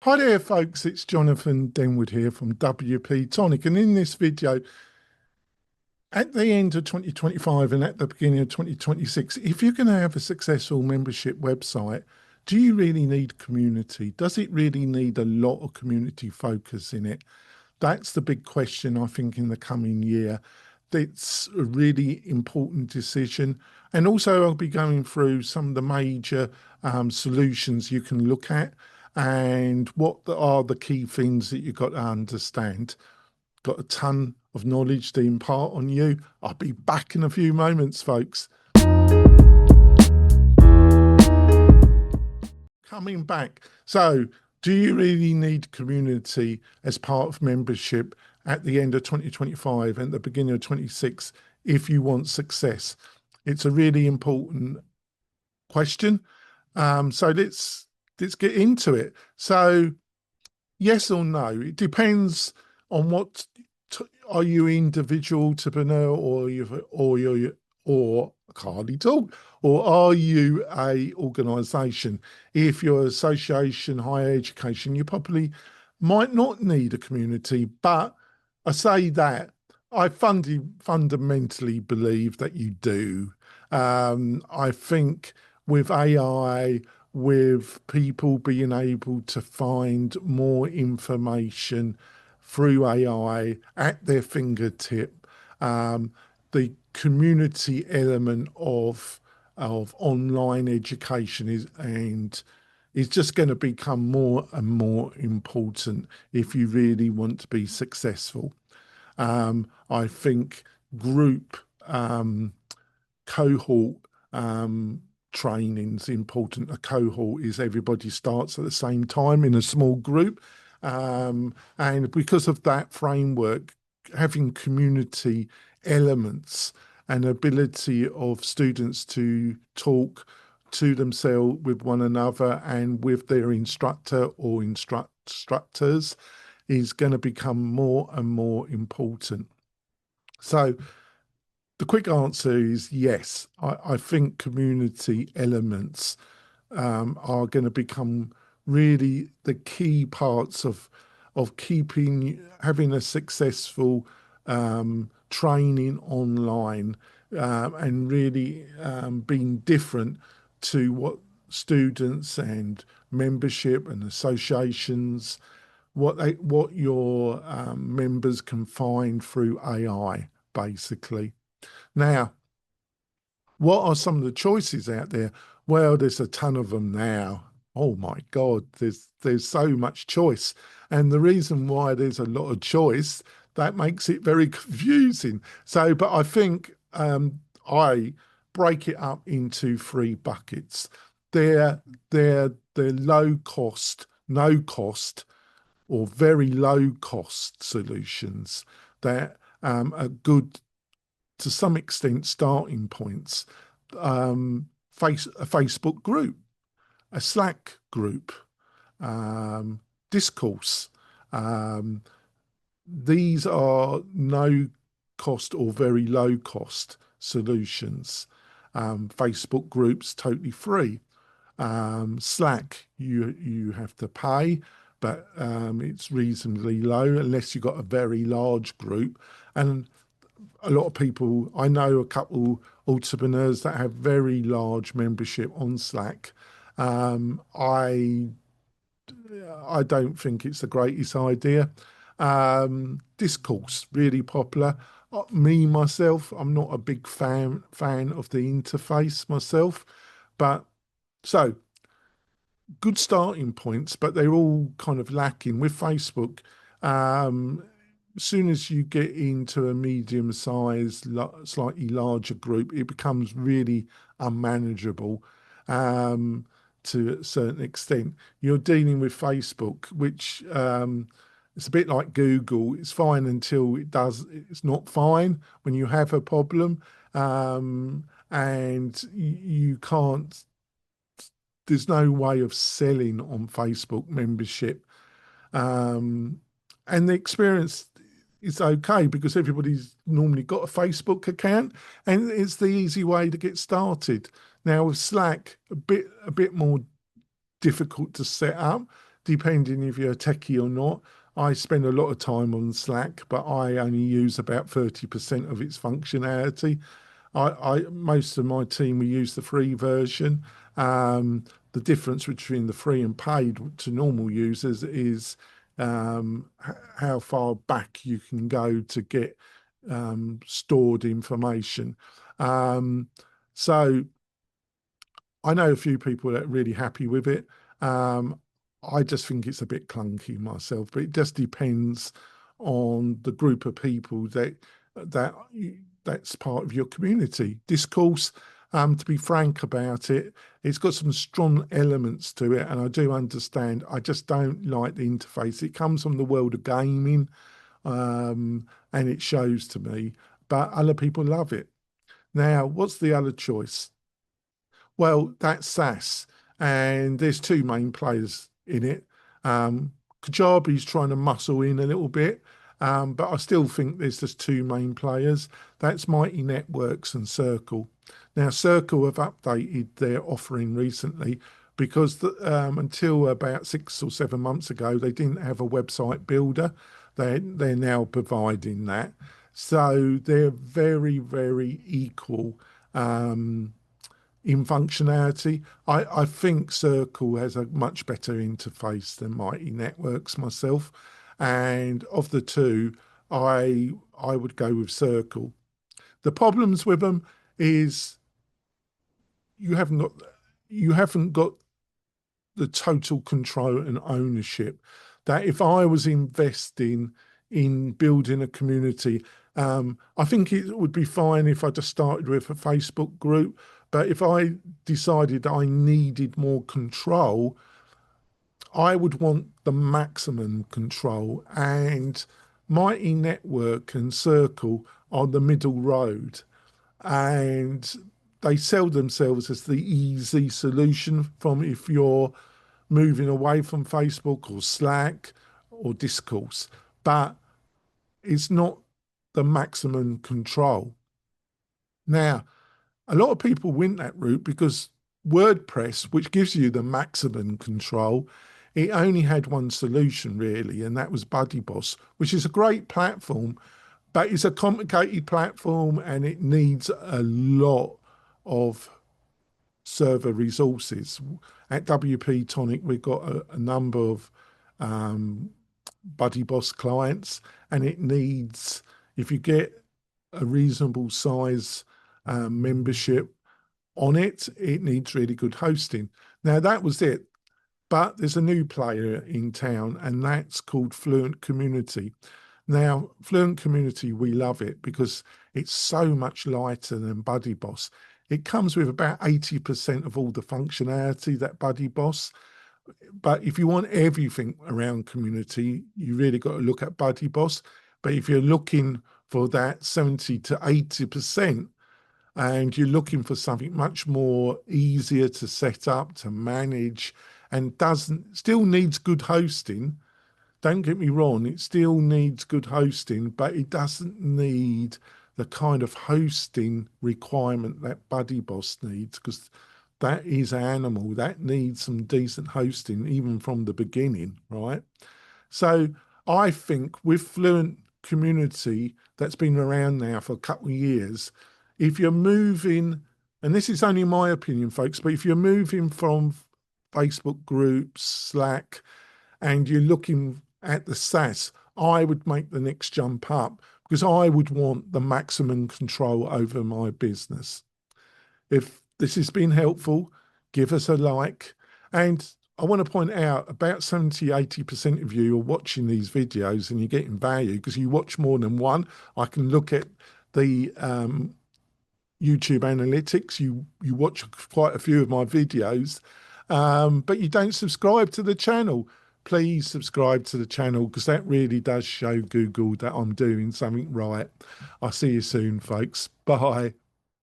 Hi there folks, it's Jonathan Denwood here from WP-Tonic, and in this video, at the end of 2025 and at the beginning of 2026, if you're going to have a successful membership website, do you really need community? Does it really need a lot of community focus in it? That's the big question, I think, in the coming year. It's a really important decision. And also I'll be going through some of the major solutions you can look at and what are the key things that you've got to understand. Got a ton of knowledge to impart on you. I'll be back in a few moments, folks. Coming back. So, do you really need community as part of membership at the end of 2025 and the beginning of 26 if you want success? It's a really important question. So let's get into it. So, yes or no? It depends on what are you individual entrepreneur or I can't hardly talk, or are you a organisation? If you're association, higher education, you probably might not need a community. But I say that I fundamentally believe that you do. I think with AI, with people being able to find more information through AI at their fingertip, the community element of online education is just going to become more and more important if you really want to be successful. I think group cohort training is important. A cohort is everybody starts at the same time in a small group. And because of that framework, having community elements and ability of students to talk to themselves with one another and with their instructor or instructors is going to become more and more important. So the quick answer is yes. I think community elements are going to become really the key parts of having a successful training online and really being different to what students and membership and associations, what your members can find through AI, basically. Now, what are some of the choices out there? Well, there's a ton of them now. Oh my God, there's so much choice. And the reason why there's a lot of choice, that makes it very confusing. So, but I think I break it up into three buckets. They're low cost, no cost, or very low cost solutions that are good to some extent starting points. A Facebook group, a Slack group, discourse. These are no cost or very low cost solutions. Facebook groups totally free. Slack you have to pay, but it's reasonably low unless you've got a very large group. And a lot of people, I know a couple entrepreneurs that have very large membership on Slack. I don't think it's the greatest idea. Discourse, really popular. Myself, I'm not a big fan of the interface myself, but so good starting points, but they're all kind of lacking with Facebook. As soon as you get into a medium-sized, slightly larger group, it becomes really unmanageable to a certain extent. You're dealing with Facebook, which it's a bit like Google. It's fine until it's not fine when you have a problem, and you can't. There's no way of selling on Facebook membership, and the experience is okay because everybody's normally got a Facebook account and it's the easy way to get started. Now with Slack, a bit more difficult to set up, depending if you're a techie or not. I spend a lot of time on Slack, but I only use about 30% of its functionality. Most of my team, we use the free version. The difference between the free and paid to normal users is how far back you can go to get stored information. Um, so I know a few people that are really happy with it. Um, I just think it's a bit clunky myself, but it just depends on the group of people that that's part of your community. Discourse, to be frank about it, it's got some strong elements to it, and I do understand. I just don't like the interface. It comes from the world of gaming, and it shows to me, but other people love it. Now, what's the other choice? Well, that's SAS, and there's two main players in it. Kajabi's trying to muscle in a little bit, but I still think there's just two main players. That's Mighty Networks and Circle. Now, Circle have updated their offering recently because until about 6 or 7 months ago, they didn't have a website builder. They're now providing that. So they're very, very equal. In functionality. I think Circle has a much better interface than Mighty Networks myself. And of the two, I would go with Circle. The problems with them is you haven't got you haven't got the total control and ownership. That if I was investing in building a community, I think it would be fine if I just started with a Facebook group. But if I decided I needed more control, I would want the maximum control. And Mighty Network and Circle are the middle road. And they sell themselves as the easy solution from if you're moving away from Facebook or Slack or Discourse, but it's not the maximum control. Now, a lot of people went that route because WordPress, which gives you the maximum control, it only had one solution really, and that was BuddyBoss, which is a great platform, but it's a complicated platform and it needs a lot of server resources. At WP-Tonic, we've got a number of BuddyBoss clients, and it needs, if you get a reasonable size membership on it, it needs really good hosting. Now, that was it. But there's a new player in town, and that's called Fluent Community. Now, Fluent Community, we love it because it's so much lighter than BuddyBoss. It comes with about 80% of all the functionality that BuddyBoss. But if you want everything around community, you really got to look at BuddyBoss. But if you're looking for that 70 to 80%, and you're looking for something much more easier to set up, to manage, and doesn't still needs good hosting. Don't get me wrong, it still needs good hosting, but it doesn't need the kind of hosting requirement that BuddyBoss needs, because that is animal. That needs some decent hosting even from the beginning, right? So I think with Fluent Community that's been around now for a couple of years, if you're moving, and this is only my opinion, folks, but if you're moving from Facebook groups, Slack, and you're looking at the SaaS, I would make the next jump up because I would want the maximum control over my business. If this has been helpful, give us a like. And I want to point out about 70–80% of you are watching these videos and you're getting value because you watch more than one. I can look at the YouTube analytics. You watch quite a few of my videos, but you don't subscribe to the channel. Please subscribe to the channel because that really does show Google that I'm doing something right. I'll see you soon, folks. Bye.